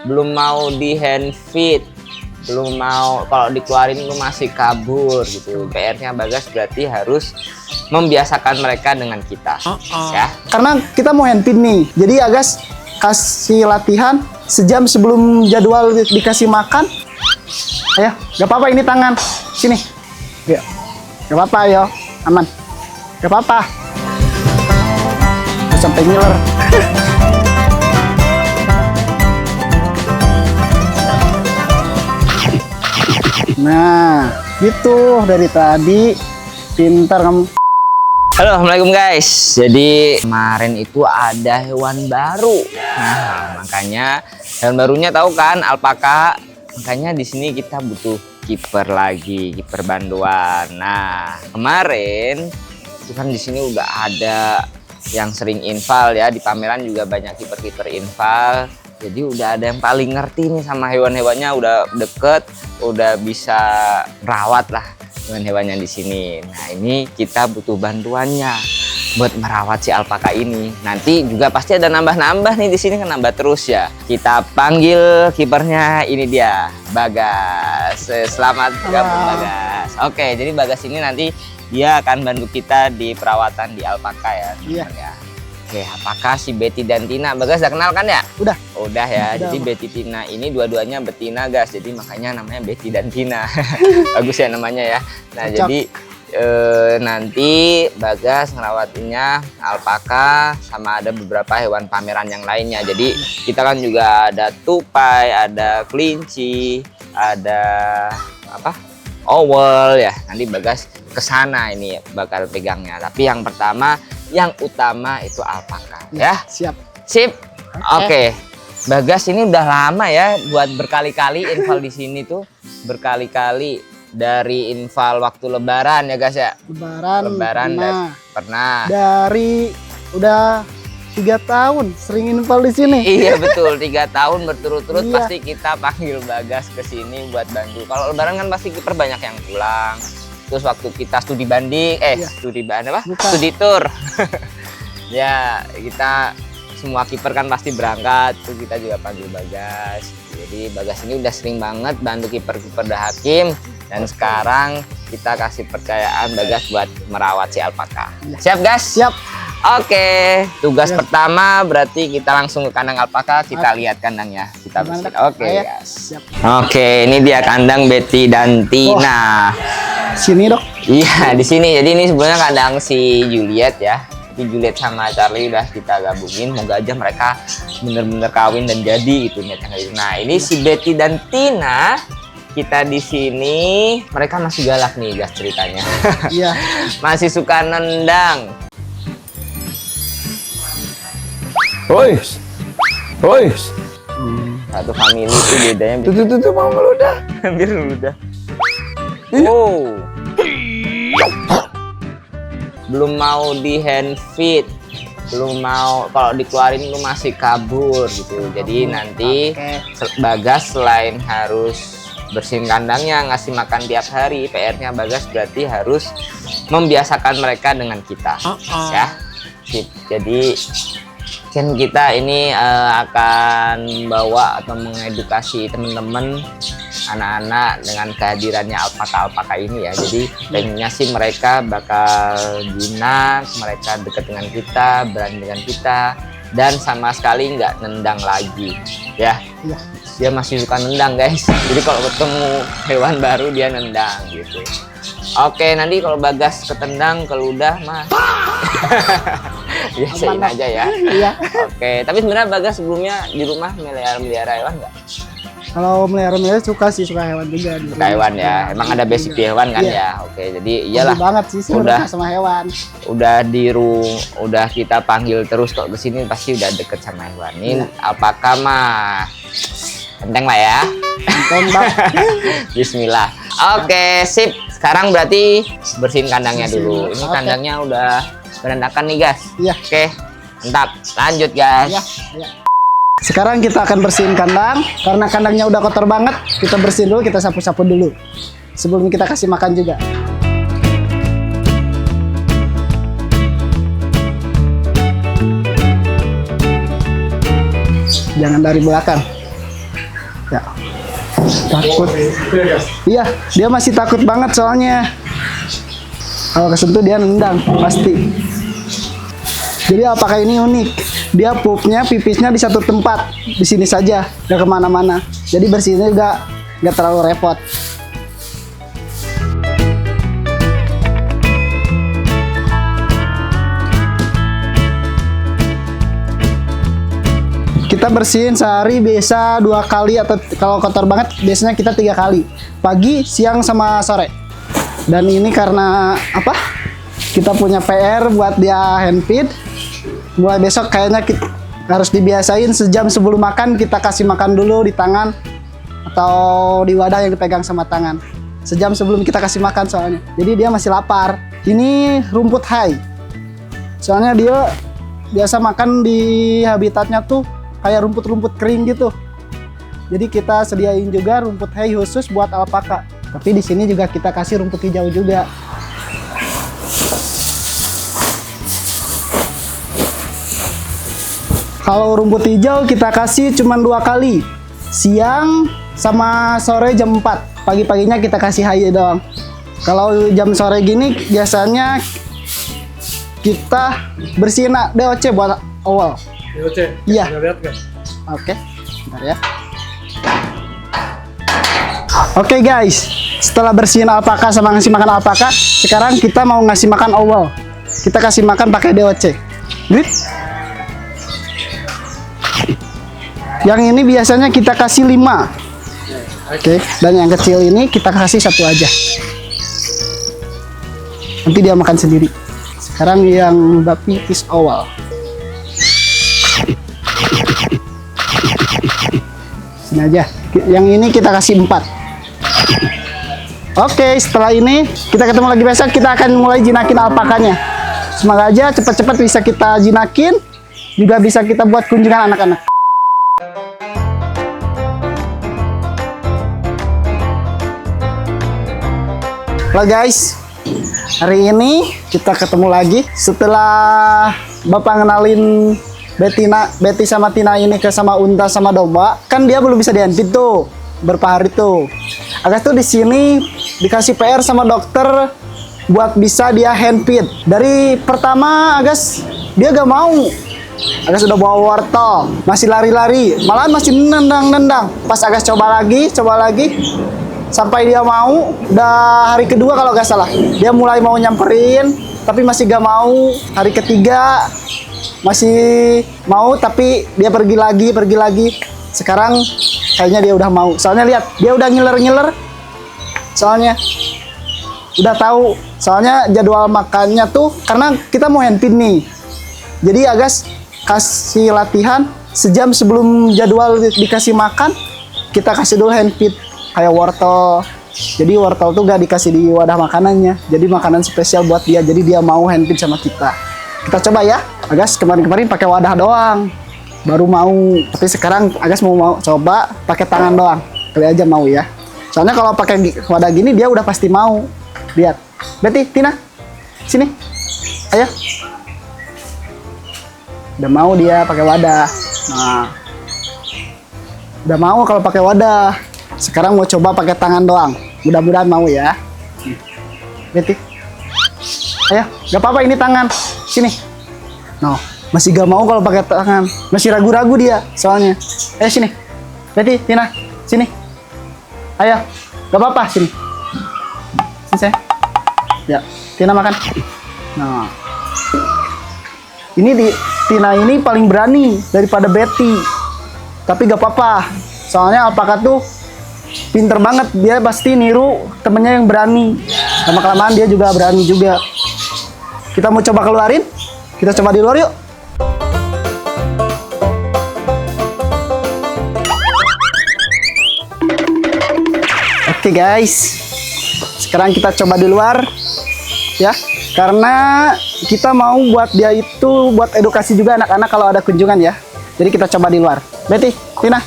belum mau di hand feed, belum mau, kalau dikeluarin lu masih kabur gitu. PR-nya Bagas berarti harus membiasakan mereka dengan kita. Ya. Karena kita mau hand feed nih, jadi Agas kasih latihan sejam sebelum jadwal dikasih makan. Ayo, gak apa-apa, ini tangan sini. Ya, gak apa-apa, ayo, aman. Gak apa-apa. Sampai ngiler. Nah, gitu dari tadi pintar kamu. Halo, assalamualaikum guys. Jadi kemarin itu ada hewan baru. Nah, makanya hewan barunya tahu kan, alpaka. Makanya di sini kita butuh kiper lagi, kiper bantuan. Nah, kemarin itu kan di sini udah ada yang sering inval ya, di pameran juga banyak kiper-kiper inval. Jadi udah ada yang paling ngerti nih sama hewan-hewannya, udah deket, udah bisa merawat lah hewan-hewannya di sini. Nah, ini kita butuh bantuannya buat merawat si alpaka ini. Nanti juga pasti ada nambah-nambah nih di sini, kan nambah terus ya. Kita panggil kipernya, ini dia, Bagas. Selamat gabung Bagas. Oke, jadi Bagas ini nanti dia akan bantu kita di perawatan di alpaka ya. Iya. Ya. Oke, apakah si Betty dan Tina Bagas udah kenal kan ya? Udah. Udah ya. Udah. Jadi Betty Tina ini dua-duanya betina guys. Jadi makanya namanya Betty dan Tina. Bagus ya namanya ya. Nah, Cocok. jadi nanti Bagas ngerawatinnya alpaka sama ada beberapa hewan pameran yang lainnya. Jadi kita kan juga ada tupai, ada kelinci, ada apa? Owl ya. Nanti Bagas kesana ini bakal pegangnya. Tapi yang pertama, yang utama itu alpaka ya. Siap. Sip. Oke. Bagas ini udah lama ya buat berkali-kali inval di sini tuh, berkali-kali dari inval waktu lebaran ya guys ya. Lebaran Pernah. Dari udah 3 tahun sering inval di sini. Iya betul, 3 tahun berturut-turut Iya. pasti kita panggil Bagas ke sini buat bantu. Kalau lebaran kan pasti kiper banyak yang pulang. Terus waktu kita studi banding, Iya. studi banding apa? Bukan. Studi tour. Ya, kita semua kiper kan pasti berangkat, terus kita juga panggil Bagas. Jadi Bagas ini udah sering banget bantu kiper-kiper The Hakim, dan sekarang kita kasih percayaan Bagas buat merawat si alpaka. Siap, Gas? Siap. Oke, tugas Yes. pertama berarti kita langsung ke kandang alpaka, kita lihat kandangnya, kita Gimana, bersih. Dok? Oke, Ayo. guys. Siap. Oke, ini dia kandang Betty dan Tina. Sini dok. Iya, di sini. Jadi ini sebenarnya kandang si Juliet ya. Jadi Juliet sama Charlie udah kita gabungin. Moga aja mereka bener-bener kawin dan jadi gitu niatnya. Nah, ini si Betty dan Tina. Kita di sini, mereka masih galak nih guys ceritanya. Iya. Masih suka nendang. Woi, woi, Satu family itu bedanya tuh mau meludah. hampir udah. Oh. Belum mau di hand feed, belum mau, kalau dikeluarin lu masih kabur gitu. Jadi nanti Bagas selain harus bersihin kandangnya, ngasih makan tiap hari, PR-nya Bagas berarti harus membiasakan mereka dengan kita. Ya. Sip. Jadi kan kita ini akan bawa atau mengedukasi teman-teman anak-anak dengan kehadirannya alpaka-alpaka ini ya. Jadi pengennya sih mereka bakal jinak, mereka dekat dengan kita, berani dengan kita, dan sama sekali nggak nendang lagi ya. Iya. Dia masih suka nendang guys. Jadi kalau ketemu hewan baru dia nendang gitu. Oke, nanti kalau Bagas ketendang, keludah mah biasain Aman, aja ya. Iya. Oke, tapi sebenarnya Bagas sebelumnya di rumah melihara hewan nggak? Kalau melihara suka sih, suka hewan juga. Suka hewan ya. Emang ada basic di hewan kan Iya. ya. Oke, jadi iyalah. Hobi banget sih Udah. sebenarnya sama hewan. Udah kita panggil terus kok ke sini pasti udah deket sama hewan. Ini Iya. alpaka mah enteng lah ya. Tembak. Bismillah. Oke, sip. Sekarang berarti bersihin kandangnya dulu. Ini Oke. kandangnya udah berantakan nih, guys. Iya. Oke, mantap. Lanjut, guys. Iya. Iya. Sekarang kita akan bersihin kandang. Karena kandangnya udah kotor banget, kita bersihin dulu, kita sapu-sapu dulu. Sebelum kita kasih makan juga. Jangan dari belakang. Ya. Takut. Iya, dia masih takut banget soalnya. Kalau kesentuh dia nendang pasti. Jadi apakah ini unik? Dia pupnya, pipisnya di satu tempat, di sini saja, nggak kemana-mana. Jadi bersihnya juga nggak terlalu repot. Kita bersihin sehari biasa 2 kali, atau kalau kotor banget biasanya kita 3 kali, pagi, siang, sama sore. Dan ini karena apa? Kita punya PR buat dia handfeed. Mulai besok kayaknya kita harus dibiasain sejam sebelum makan kita kasih makan dulu di tangan atau di wadah yang dipegang sama tangan. Sejam sebelum kita kasih makan soalnya. Jadi dia masih lapar. Ini rumput hai. Soalnya dia biasa makan di habitatnya tuh kayak rumput-rumput kering gitu. Jadi kita sediain juga rumput hai khusus buat alpaka. Tapi di sini juga kita kasih rumput hijau juga. Kalau rumput hijau kita kasih cuma 2 kali, siang sama sore jam 4. Pagi-paginya kita kasih hai doang. Kalau jam sore gini biasanya kita bersihin DOC buat awal. DOC? Iya. Lihat nggak? Oke, bentar ya. Oke guys, setelah bersihin alpaka sama ngasih makan alpaka, sekarang kita mau ngasih makan owl. Kita kasih makan pakai DOC. Grit. Yang ini biasanya kita kasih 5. Oke, dan yang kecil ini kita kasih 1 aja. Nanti dia makan sendiri. Sekarang yang babi fish owl. Sini aja. Yang ini kita kasih 4. Oke, setelah ini kita ketemu lagi besok, kita akan mulai jinakin alpakanya. Semoga aja cepat-cepat bisa kita jinakin, juga bisa kita buat kunjungan anak-anak. Halo guys, hari ini kita ketemu lagi setelah Bapak ngenalin Betty sama Tina ini ke sama unta sama domba. Kan dia belum bisa dihandfeed tuh, berapa hari tuh. Agas tuh di sini dikasih PR sama dokter buat bisa dia handfeed. Dari pertama Agas dia gak mau. Agas udah bawa wortel, masih lari-lari, malahan masih nendang-nendang. Pas Agas coba lagi, sampai dia mau. Udah hari kedua kalau gak salah, dia mulai mau nyamperin, tapi masih gak mau. Hari ketiga masih mau, tapi dia pergi lagi. Sekarang kayaknya dia udah mau. Soalnya lihat, dia udah ngiler. Soalnya udah tahu. Soalnya jadwal makannya tuh karena kita mau handfeed nih. Jadi Agas kasih latihan sejam sebelum jadwal dikasih makan, kita kasih dulu handfeed kayak wortel. Jadi wortel tuh gak dikasih di wadah makanannya, jadi makanan spesial buat dia. Jadi dia mau handfeed sama kita. Kita coba ya. Agas kemarin pakai wadah doang, baru mau. Tapi sekarang Agas mau coba pakai tangan doang. Kali aja mau ya. Soalnya kalau pakai wadah gini dia udah pasti mau. Lihat, Betty, Tina, sini, ayo. Udah mau dia pakai wadah. Nah, udah mau kalau pakai wadah. Sekarang mau coba pakai tangan doang. Mudah-mudahan mau ya. Betty, ayo, gak apa-apa ini tangan. Sini. No, masih gak mau kalau pakai tangan. Masih ragu-ragu dia soalnya. Ayo sini. Betty, Tina, sini. Ayo, gak apa-apa sini. Sini saya. Ya, Tina makan. Nah, ini Tina ini paling berani daripada Betty. Tapi gak apa-apa. Soalnya alpaka tuh pinter banget, dia pasti niru temennya yang berani. Lama-kelamaan dia juga berani juga. Kita mau coba keluarin? Kita coba di luar yuk. Oke guys, sekarang kita coba di luar ya, karena kita mau buat dia itu buat edukasi juga anak-anak kalau ada kunjungan ya. Jadi kita coba di luar. Betty, Tina,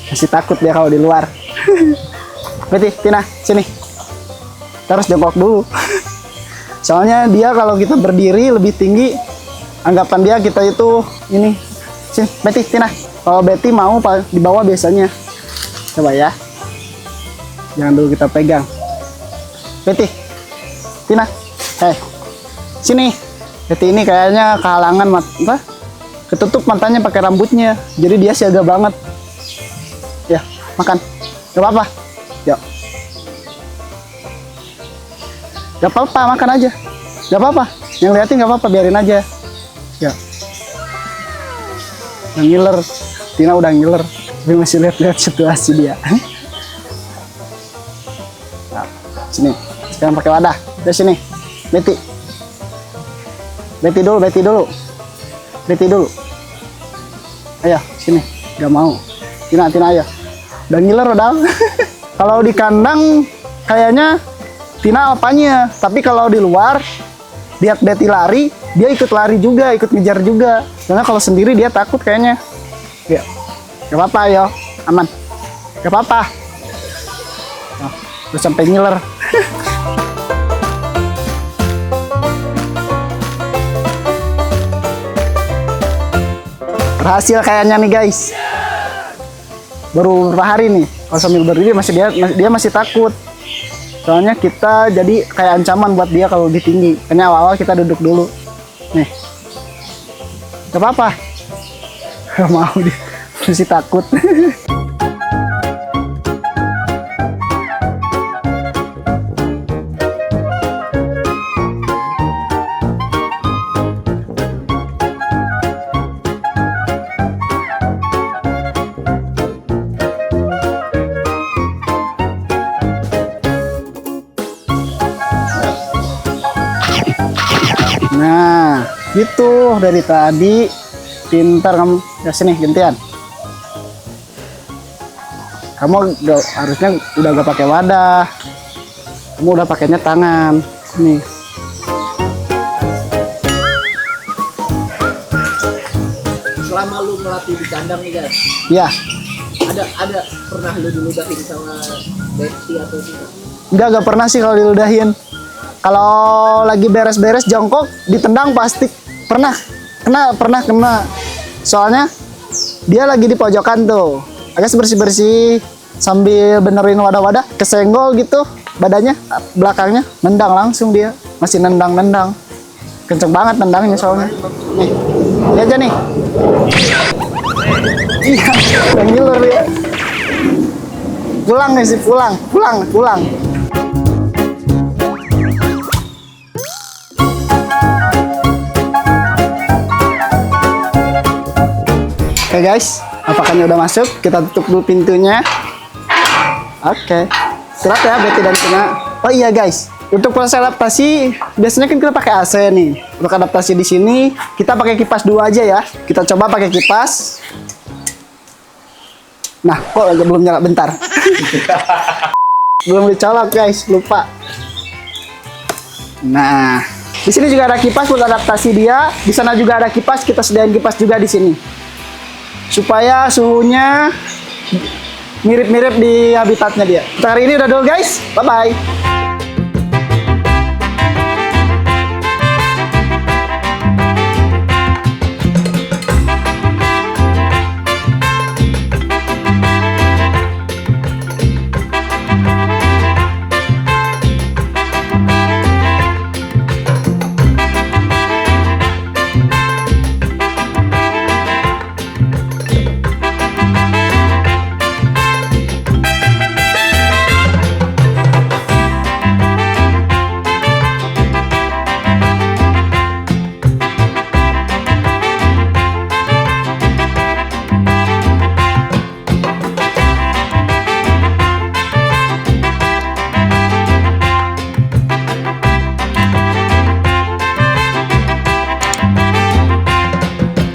masih takut dia kalau di luar. Betty, Tina, sini. Kita harus jongkok dulu. Soalnya dia kalau kita berdiri lebih tinggi, anggapan dia kita itu ini. Sini, Betty, Tina, Kalau Betty mau di bawah biasanya. Coba ya. Jangan dulu kita pegang. Betty, Tina, sini. Betty ini kayaknya kehalangan ketutup matanya pakai rambutnya. Jadi dia siaga banget. Ya, makan. Gak apa-apa. Yuk. Gak apa-apa, makan aja. Gak apa-apa. Yang liatin gak apa-apa, biarin aja. Ya. Udah ngiler. Tina udah ngiler. Tapi masih lihat-lihat situasi dia. Nah, sini. Sekarang pakai wadah. Dari sini. Betty. Betty dulu, Betty dulu. Betty dulu. Ayo, sini. Gak mau. Tina, ayo. Udah ngiler udah. Kalau di kandang kayaknya Tina apanya. Tapi kalau di luar lihat Betty lari, dia ikut lari juga, ikut ngejar juga. Karena kalau sendiri dia takut kayaknya. Ya. Gak apa-apa, ayo. Aman. Gak apa-apa. Nah, udah sampai ngiler. Berhasil kayaknya nih guys. Baru beberapa hari nih. Kalau sambil berdiri dia masih takut. Soalnya kita jadi kayak ancaman buat dia kalau lebih tinggi. Kayaknya awal-awal kita duduk dulu. Nih. Gak apa-apa. Gak mau dia. Masih takut. Nah, gitu dari tadi. Pintar kamu. Ya sini gantian. Kamu harusnya udah gak pakai wadah. Kamu udah pakainya tangan. Nih. Selama lu melatih di kandang nih guys, Ya, ada pernah lu diludahin sama Betty atau tidak? gak pernah sih kalau diludahin. Kalau lagi beres-beres jongkok ditendang pasti pernah kena. Soalnya dia lagi di pojokan tuh, agak bersih-bersih sambil benerin wadah-wadah, kesenggol gitu badannya belakangnya, nendang langsung dia, masih nendang, kenceng banget nendangnya soalnya. Nih, lihat aja nih. Iya, udah ngiler ya. Pulang nih sih, pulang. Oke guys, apakahnya udah masuk? Kita tutup dulu pintunya. Oke. Siap ya Betty dan Tina. Oh iya guys, untuk proses adaptasi biasanya kan kita pakai AC nih. Untuk adaptasi di sini kita pakai kipas dulu aja ya. Kita coba pakai kipas. Nah, kok belum nyala, bentar. Belum dicolok guys, lupa. Nah, di sini juga ada kipas buat adaptasi dia. Di sana juga ada kipas, kita sediain kipas juga di sini. Supaya suhunya mirip-mirip di habitatnya dia. Untuk hari ini udah dulu guys. Bye-bye.